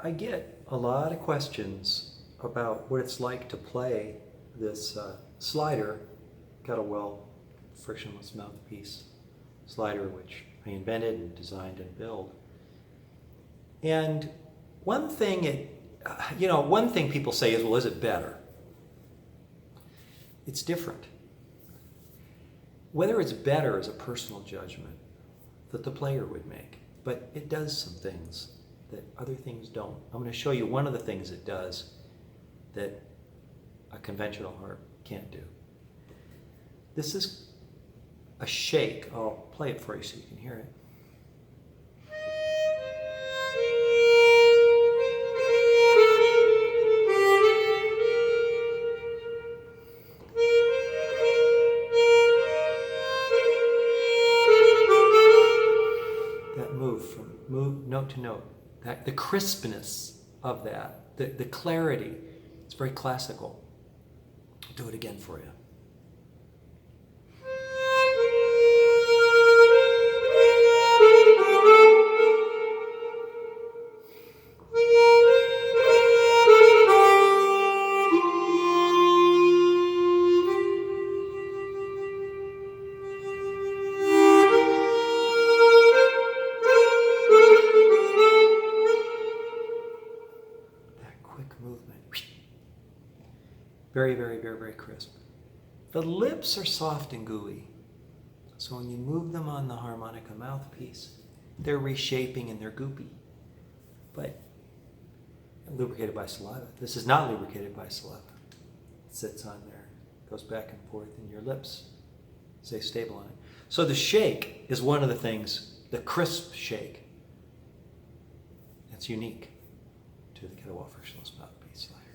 I get a lot of questions about what it's like to play this slider, Kettlewell Frictionless Mouthpiece slider, which I invented and designed and built. And one thing one thing people say is, well, is it better? It's different. Whether it's better is a personal judgment that the player would make, but it does some things that other things don't. I'm going to show you one of the things it does that a conventional harp can't do. This is a shake. I'll play it for you so you can hear it. That move from note to note, the crispness of that, the clarity, it's very classical. I'll do it again for you. Movement. Very, very, very, very crisp. The lips are soft and gooey. So when you move them on the harmonica mouthpiece, they're reshaping and they're goopy. But lubricated by saliva. This is not lubricated by saliva. It sits on there, goes back and forth, and your lips stay stable on it. So the shake is one of the things, the crisp shake, that's unique to the Kettlewell Frictionless Mouthpiece slider.